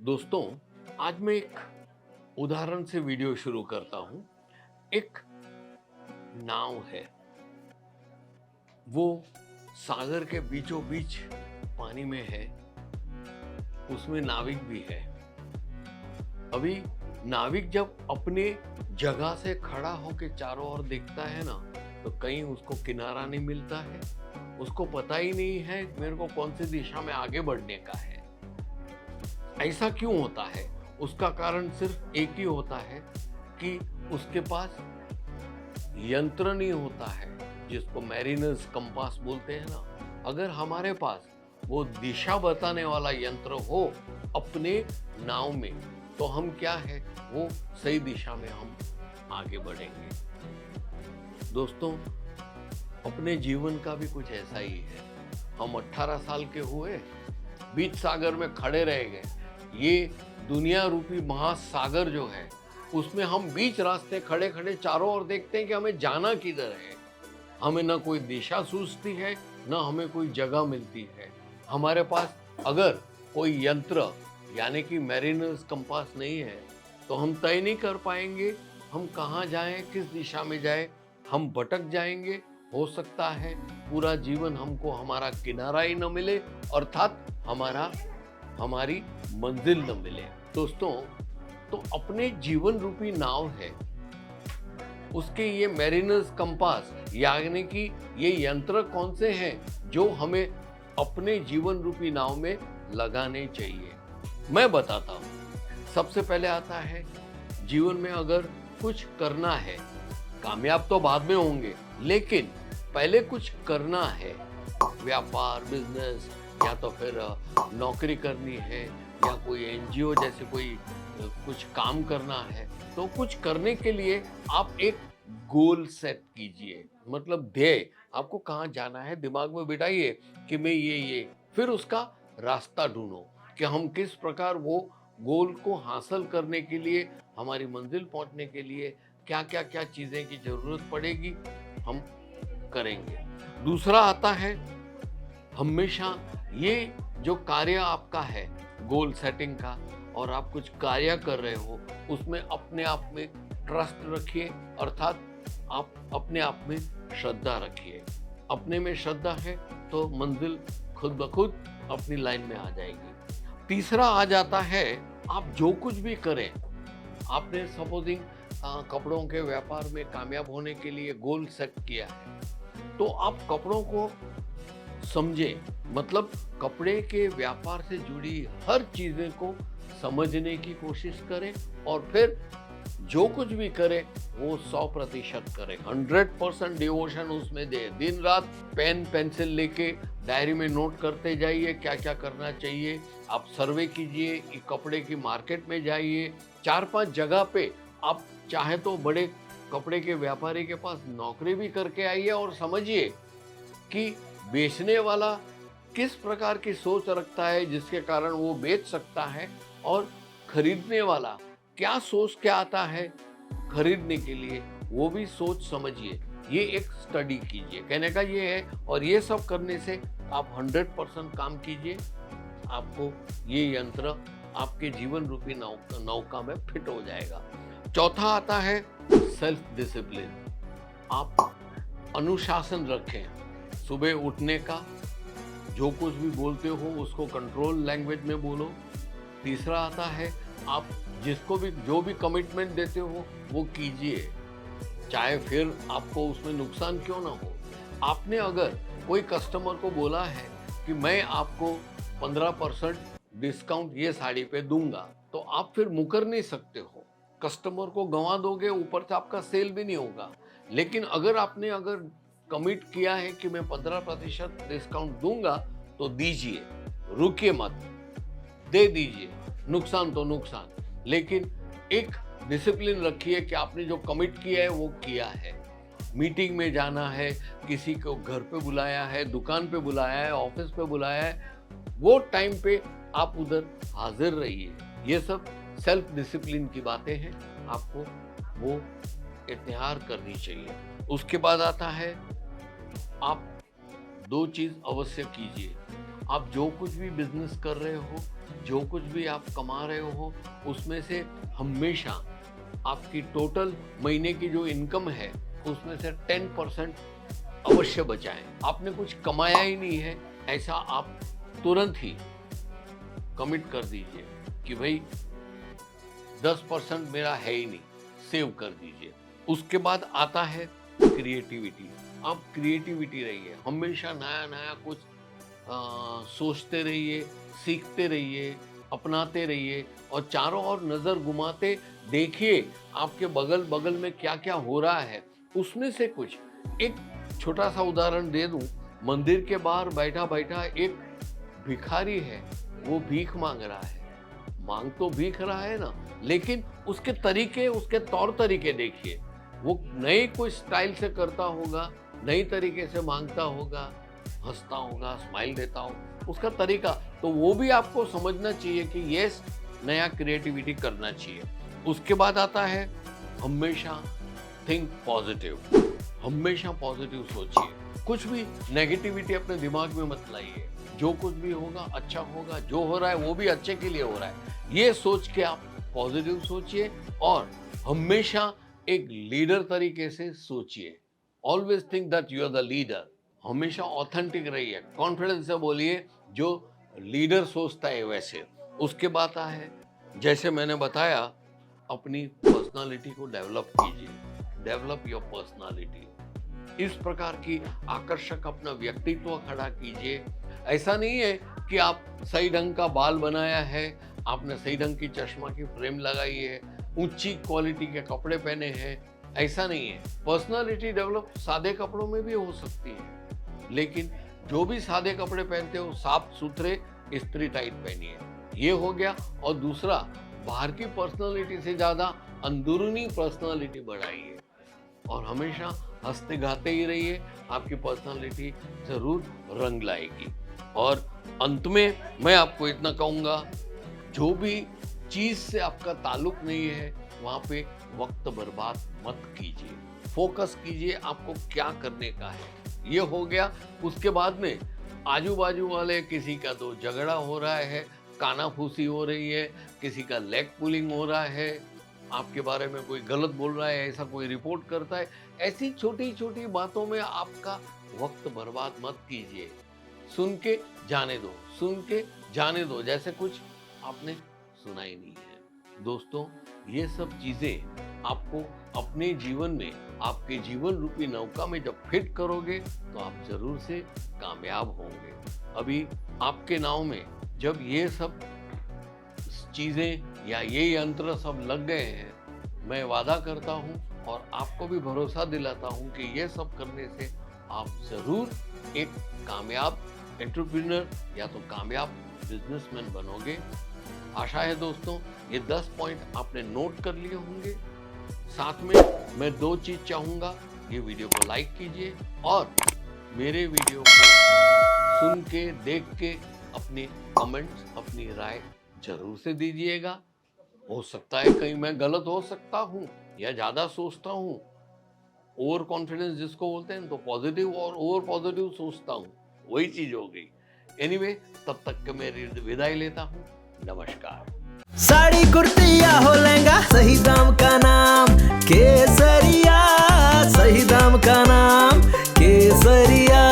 दोस्तों, आज मैं एक उदाहरण से वीडियो शुरू करता हूं। एक नाव है, वो सागर के बीचों बीच पानी में है। उसमें नाविक भी है। अभी नाविक जब अपने जगह से खड़ा होकर चारों ओर देखता है ना, तो कहीं उसको किनारा नहीं मिलता है। उसको पता ही नहीं है मेरे को कौन सी दिशा में आगे बढ़ने का है। ऐसा क्यों होता है? उसका कारण सिर्फ एक ही होता है कि उसके पास यंत्र नहीं होता है, जिसको मैरिनर्स कंपास बोलते हैं ना। अगर हमारे पास वो दिशा बताने वाला यंत्र हो अपने नाव में, तो हम क्या है, वो सही दिशा में हम आगे बढ़ेंगे। दोस्तों, अपने जीवन का भी कुछ ऐसा ही है। हम 18 साल के हुए, बीच सागर में खड़े रह गए। ये दुनिया रूपी महासागर जो है, उसमें हम बीच रास्ते खड़े खड़े चारों ओर देखते हैं कि हमें जाना किधर है। हमें ना कोई दिशा सूझती है, ना हमें कोई जगह मिलती है। हमारे पास अगर कोई यंत्र यानी कि मैरिनर्स कंपास नहीं है, तो हम तय नहीं कर पाएंगे हम कहाँ जाएं, किस दिशा में जाएं। हम भटक जाएंगे। हो सकता है पूरा जीवन हमको हमारा किनारा ही न मिले, अर्थात हमारी मंजिल न मिले। दोस्तों, तो अपने जीवन रूपी नाव है, उसके ये मैरिनर्स कंपास यानी कि ये यंत्र कौन से हैं जो हमें अपने जीवन रूपी नाव में लगाने चाहिए। मैं बताता हूँ। सबसे पहले आता है, जीवन में अगर कुछ करना है, कामयाब तो बाद में होंगे, लेकिन पहले कुछ करना है, व्यापार, बिजनेस, या तो फिर नौकरी करनी है, या कोई एनजीओ जैसे कोई कुछ काम करना है, तो कुछ करने के लिए आप एक गोल सेट कीजिए। मतलब ध्येय, आपको कहाँ जाना है दिमाग में बिठाइए कि मैं ये फिर उसका रास्ता ढूंढो कि हम किस प्रकार वो गोल को हासिल करने के लिए, हमारी मंजिल पहुंचने के लिए क्या चीजें की जरूरत पड़ेगी, हम करेंगे। दूसरा आता है, हमेशा ये जो कार्य आपका है गोल सेटिंग का, और आप कुछ कार्य कर रहे हो, उसमें अपने आप में ट्रस्ट रखिए, अर्थात आप अपने आप में श्रद्धा रखिए। अपने में श्रद्धा है तो मंजिल खुद ब खुद अपनी लाइन में आ जाएगी। तीसरा आ जाता है, आप जो कुछ भी करें, आपने सपोजिंग कपड़ों के व्यापार में कामयाब होने के लिए गोल सेट किया है, तो आप कपड़ों को समझे, मतलब कपड़े के व्यापार से जुड़ी हर चीजें को समझने की कोशिश करें, और फिर जो कुछ भी करें वो 100% करें। 100% डिवोशन उसमें दे। दिन रात पेन पेंसिल लेके डायरी में नोट करते जाइए क्या क्या करना चाहिए। आप सर्वे कीजिए, कपड़े की मार्केट में जाइए, 4-5 जगह पे आप चाहे तो बड़े कपड़े के व्यापारी के पास नौकरी भी करके आइए, और समझिए कि बेचने वाला किस प्रकार की सोच रखता है जिसके कारण वो बेच सकता है, और खरीदने वाला क्या सोच के आता है खरीदने के लिए, वो भी सोच समझिए। ये एक स्टडी कीजिए, कहने का ये है। और ये सब करने से आप 100% काम कीजिए, आपको ये यंत्र आपके जीवन रूपी नौका में फिट हो जाएगा। चौथा आता है सेल्फ डिसिप्लिन। आप अनुशासन रखें। सुबह उठने का, जो कुछ भी बोलते हो उसको कंट्रोल लैंग्वेज में बोलो। तीसरा आता है, आप जिसको भी जो भी कमिटमेंट देते हो वो कीजिए, चाहे फिर आपको उसमें नुकसान क्यों ना हो। आपने अगर कोई कस्टमर को बोला है कि मैं आपको 15% डिस्काउंट ये साड़ी पे दूंगा, तो आप फिर मुकर नहीं सकते हो। कस्टमर को गंवा दोगे, ऊपर से आपका सेल भी नहीं होगा। लेकिन अगर कमिट किया है कि मैं 15% डिस्काउंट दूंगा, तो दीजिए, रुकिए मत, दे दीजिए। नुकसान तो नुकसान, लेकिन एक डिसिप्लिन रखिए कि आपने जो कमिट किया है वो किया है। मीटिंग में जाना है, किसी को घर पे बुलाया है, दुकान पे बुलाया है, ऑफिस पे बुलाया है, वो टाइम पे आप उधर हाजिर रहिए। ये सब सेल्फ डिसिप्लिन की बातें हैं, आपको वो इत्तिहार करनी चाहिए। उसके बाद आता है, आप 2 चीज अवश्य कीजिए। आप जो कुछ भी बिजनेस कर रहे हो, जो कुछ भी आप कमा रहे हो उसमें से हमेशा आपकी टोटल महीने की जो इनकम है उसमें से 10% अवश्य बचाएं। आपने कुछ कमाया ही नहीं है ऐसा आप तुरंत ही कमिट कर दीजिए कि भाई 10% मेरा है ही नहीं, सेव कर दीजिए। उसके बाद आता है क्रिएटिविटी। आप क्रिएटिविटी रहिए, हमेशा नया नया कुछ सोचते रहिए, सीखते रहिए, अपनाते रहिए और चारों ओर नज़र घुमाते देखिए आपके बगल बगल में क्या क्या हो रहा है। उसमें से कुछ एक छोटा सा उदाहरण दे दूं, मंदिर के बाहर बैठा बैठा एक भिखारी है, वो भीख मांग रहा है। मांग तो भीख रहा है ना, लेकिन उसके तरीके, उसके तौर तरीके देखिए। वो नए कोई स्टाइल से करता होगा, नई तरीके से मांगता होगा, हंसता होगा, स्माइल देता हो, उसका तरीका। तो वो भी आपको समझना चाहिए कि यस, नया क्रिएटिविटी करना चाहिए। उसके बाद आता है हमेशा थिंक पॉजिटिव। हमेशा पॉजिटिव सोचिए, कुछ भी नेगेटिविटी अपने दिमाग में मत लाइए। जो कुछ भी होगा अच्छा होगा, जो हो रहा है वो भी अच्छे के लिए हो रहा है, ये सोच के आप पॉजिटिव सोचिए और हमेशा एक लीडर तरीके से सोचिए। Always think that you are the leader. हमेशा ऑथेंटिक रहिए, कॉन्फिडेंस से बोलिए जो लीडर सोचता है वैसे। उसके बाद आता है, जैसे मैंने बताया, अपनी पर्सनालिटी को डेवलप कीजिए। Develop your personality. इस प्रकार की आकर्षक अपना व्यक्तित्व खड़ा कीजिए। ऐसा नहीं है कि आप सही ढंग का बाल बनाया है, आपने सही ढंग की चश्मा की फ्रेम लगाई है, ऊंची क्वालिटी के कपड़े पहने हैं, ऐसा नहीं है। पर्सनालिटी डेवलप सादे कपड़ों में भी हो सकती है, लेकिन जो भी सादे कपड़े पहनते हो साफ सुथरे इस्त्री टाइट पहनिए। ये हो गया। और दूसरा, बाहर की पर्सनालिटी से ज़्यादा अंदरूनी पर्सनालिटी बढ़ाइए और हमेशा हंसते गाते ही रहिए। आपकी पर्सनालिटी जरूर रंग लाएगी। और अंत में मैं आपको इतना कहूँगा, जो भी चीज़ से आपका ताल्लुक नहीं है वहाँ पे वक्त बर्बाद मत कीजिए। फोकस कीजिए आपको क्या करने का है। ये हो गया। उसके बाद में आजू बाजू वाले, किसी का तो झगड़ा हो रहा है, कानाफूसी हो रही है, किसी का लेग पुलिंग हो रहा है, आपके बारे में कोई गलत बोल रहा है, ऐसा कोई रिपोर्ट करता है, ऐसी छोटी छोटी बातों में आपका वक्त बर्बाद मत कीजिए। सुन के जाने दो, सुन के जाने दो, जैसे कुछ आपने सुना ही नहीं है। दोस्तों, ये सब चीजें आपको अपने जीवन में, आपके जीवन रूपी नौका में जब फिट करोगे तो आप जरूर से कामयाब होंगे। अभी आपके नाव में जब ये सब चीजें या ये यंत्र सब लग गए हैं, मैं वादा करता हूं और आपको भी भरोसा दिलाता हूं कि ये सब करने से आप जरूर एक कामयाब एंटरप्रेन्योर या तो कामयाब बिजनेसमैन बनोगे। आशा है दोस्तों ये 10 पॉइंट आपने नोट कर लिए होंगे। साथ में मैं 2 चीज चाहूंगा, ये वीडियो को लाइक कीजिए और मेरे वीडियो को सुन के, देख के अपने कमेंट्स, अपनी राय जरूर से दीजिएगा। हो सकता है कहीं मैं गलत हो सकता हूँ या ज्यादा सोचता हूँ। ओवर कॉन्फिडेंस जिसको बोलते हैं, तो पॉजिटिव और ओवर पॉजिटिव सोचता हूँ, वही चीज हो गई। एनीवे, तब तक के मैं विदाई लेता हूँ। नमस्कार। साड़ी कुर्ती या हो लहंगा, सही दाम का नाम केसरिया। सही दाम का नाम केसरिया।